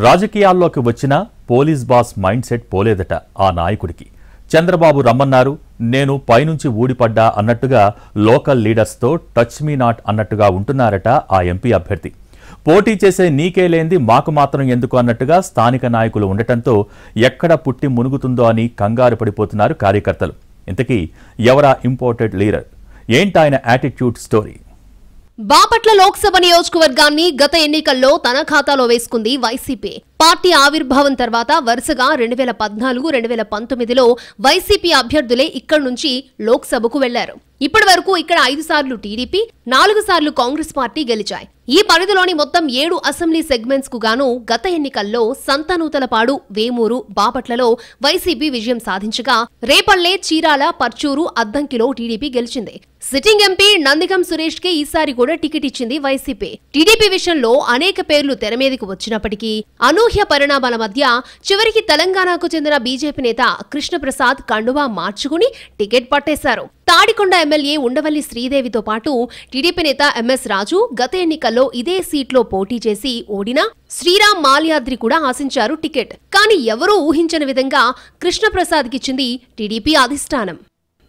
రాజకీయాల్లోకి వచ్చినా police boss mind set పోలేదట ఆ నాయకుడికి. చంద్రబాబు రమ్మన్నారు, నేను పైనుంచి ఊడిపడ్డా అన్నట్టుగా లోకల్ లీడర్స్తో టచ్ మీ నాట్ అన్నట్టుగా ఉంటున్నారట ఆ ఎంపీ అభ్యర్థి. పోటీ చేసే నీకే లేంది మాకు మాత్రం ఎందుకు అన్నట్టుగా స్థానిక నాయకులు ఉండటంతో ఎక్కడ పుట్టి మునుగుతుందో అని కంగారు పడిపోతున్నారు కార్యకర్తలు. ఇంతకీ ఎవరా imported leader? ఏంటాయన attitude story? Bapatla Lok Sabha నియోజకవర్గాన్ని గత ఎన్నికల్లో తన ఖాతాలో వేసుకుంది వైసీపీ. పార్టీ ఆవిర్భావం తర్వాత వరుసగా 2014, 2019లో వైసీపీ అభ్యర్థులే ఇక్కడి నుంచి లోక్సభకు వెళ్లారు. ఇప్పటి వరకు ఇక్కడ 5 సార్లు టీడీపీ, 4 సార్లు కాంగ్రెస్ పార్టీ గెలిచాయి. ఈ పరిధిలోని మొత్తం 7 అసెంబ్లీ సెగ్మెంట్స్ కు గాను గత ఎన్నికల్లో సంతనూతలపాడు, వేమూరు, బాపట్లలో వైసీపీ విజయం సాధించగా రేపల్లె, చీరాల, పర్చూరు, అద్దంకిలో టీడీపీ గెలిచింది. సిట్టింగ్ ఎంపీ నందిగం సురేష్ కి ఈసారి కూడా టికెట్ ఇచ్చింది వైసీపీ. టీడీపీ విషయంలో అనేక పేర్లు తెరమీదకు వచ్చినప్పటికీ అనూహ్య పరిణామాల మధ్య చివరికి తెలంగాణకు చెందిన బీజేపీ నేత కృష్ణప్రసాద్ కండువా మార్చుకుని టికెట్ పట్టేశారు. తాడికొండ ఎమ్మెల్యే ఉండవల్లి శ్రీదేవితో పాటు టీడీపీ నేత ఎంఎస్ రాజు గత ఎన్నికల్లో ఇదే సీట్లో పోటీ చేసి ఓడినా శ్రీరామ్ మాల్యాద్రి కూడా ఆశించారు టికెట్. కానీ ఎవరూ ఊహించని విధంగా కృష్ణప్రసాద్కిచ్చింది టీడీపీ అధిష్టానం.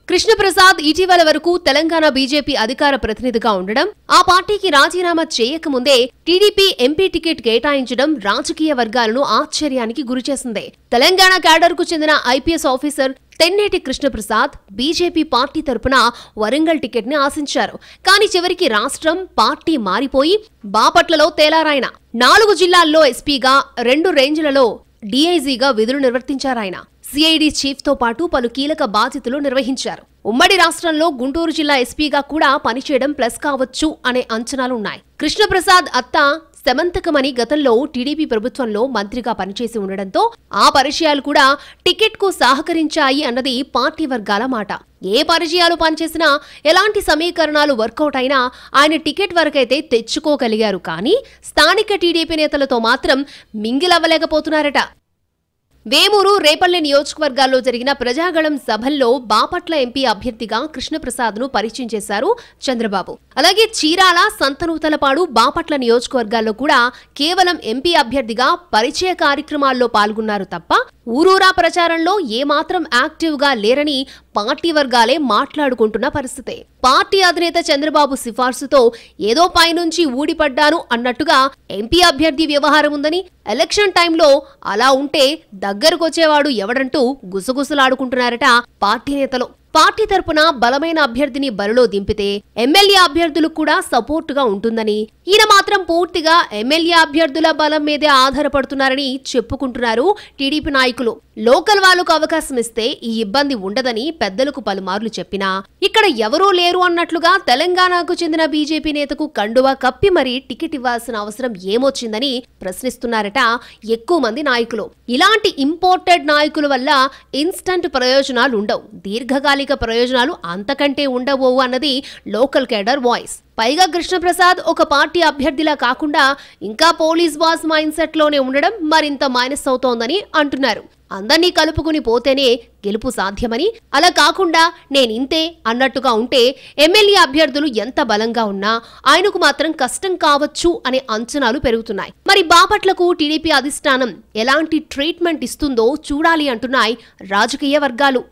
కృష్ణప్రసాద్ ఇటీవల వరకు తెలంగాణ బీజేపీ అధికార ప్రతినిధిగా ఉండడం, ఆ పార్టీకి రాజీనామా చేయకముందే టీడీపీ ఎంపీ టికెట్ కేటాయించడం రాజకీయ వర్గాలను ఆశ్చర్యానికి గురిచేసింది. తెలంగాణ క్యాడర్కు చెందిన IPS officer Tenneti Krishnaprasad BJP party తరపున వరంగల్ టికెట్ ని ఆశించారు. కానీ చివరికి రాష్ట్రం, పార్టీ మారిపోయి బాపట్లలో తేలారాయన. 4 జిల్లాల్లో ఎస్పీగా, 2 రేంజ్లలో డీఐజీగా విధులు నిర్వర్తించారాయన. సిఐడి చీఫ్ తో పాటు పలు కీలక బాధ్యతలు నిర్వహించారు. ఉమ్మడి రాష్ట్రంలో గుంటూరు జిల్లా ఎస్పీగా కూడా పనిచేయడం ప్లస్ కావచ్చు అనే అంచనాలున్నాయి. కృష్ణప్రసాద్ అత్త సెమంతకమని గతంలో టీడీపీ ప్రభుత్వంలో మంత్రిగా పనిచేసి ఉండడంతో ఆ పరిచయాలు కూడా టికెట్ కు సహకరించాయి అన్నది పార్టీ వర్గాల మాట. ఏ పరిచయాలు పనిచేసినా, ఎలాంటి సమీకరణాలు వర్కౌట్ అయినా ఆయన టికెట్ వరకైతే తెచ్చుకోగలిగారు. కానీ స్థానిక టీడీపీ నేతలతో మాత్రం మింగిలవ్వలేకపోతున్నారట. వేమూరు, రేపల్లె నియోజకవర్గాల్లో జరిగిన ప్రజాగళం సభల్లో బాపట్ల ఎంపీ అభ్యర్థిగా కృష్ణప్రసాద్ ను పరిచయం చేశారు చంద్రబాబు. అలాగే చీరాల, సంతనూతలపాడు, బాపట్ల నియోజకవర్గాల్లో కూడా కేవలం ఎంపీ అభ్యర్థిగా పరిచయ కార్యక్రమాల్లో పాల్గొన్నారు తప్ప ఊరూరా ప్రచారంలో ఏమాత్రం యాక్టివ్ గా లేరని పార్టీ వర్గాలే మాట్లాడుకుంటున్న పరిస్థితే. పార్టీ అధినేత చంద్రబాబు సిఫార్సుతో ఏదో పైనుంచి ఊడిపడ్డాను అన్నట్టుగా ఎంపీ అభ్యర్థి వ్యవహారం ఉందని, ఎలక్షన్ టైంలో అలా ఉంటే దగ్గరకొచ్చేవాడు ఎవడంటూ గుసగుసలాడుకుంటున్నారట పార్టీ నేతలు. పార్టీ తరపున బలమైన అభ్యర్థిని బరిలో దింపితే ఎమ్మెల్యే అభ్యర్థులకు కూడా సపోర్టుగా ఉంటుందని, ఈయన మాత్రం పూర్తిగా ఎమ్మెల్యే అభ్యర్థుల బలం మీదే ఆధారపడుతున్నారని చెప్పుకుంటున్నారు టీడీపీ నాయకులు. లోకల్ వాళ్లకు అవకాశం ఇస్తే ఈ ఇబ్బంది ఉండదని పెద్దలకు పలుమార్లు చెప్పినా ఇక్కడ ఎవరూ లేరు అన్నట్లుగా తెలంగాణకు చెందిన బీజేపీ నేతకు కండువా కప్పి మరీ టికెట్ ఇవ్వాల్సిన అవసరం ఏమొచ్చిందని ప్రశ్నిస్తున్నారట ఎక్కువ మంది నాయకులు. ఇలాంటి ఇంపోర్టెడ్ నాయకుల వల్ల ఇన్స్టంట్ ప్రయోజనాలు ఉండవు, దీర్ఘకాలిక ప్రయోజనాలు అంతకంటే ఉండవు అన్నది లోకల్ కేడర్ వాయిస్. పైగా కృష్ణప్రసాద్ ఒక పార్టీ అభ్యర్థిలా కాకుండా ఇంకా పోలీస్ బాస్ మైండ్ సెట్ లోనే ఉండడం మరింత మైనస్ అవుతోందని అంటున్నారు. అందర్నీ కలుపుకుని పోతేనే గెలుపు సాధ్యమని, అలా కాకుండా నేనింతే అన్నట్టుగా ఉంటే ఎమ్మెల్యే అభ్యర్థులు ఎంత బలంగా ఉన్నా ఆయనకు మాత్రం కష్టం కావచ్చు అనే అంచనాలు పెరుగుతున్నాయి. మరి బాపట్లకు టీడీపీ అధిష్టానం ఎలాంటి ట్రీట్మెంట్ ఇస్తుందో చూడాలి అంటున్నాయి రాజకీయ వర్గాలు.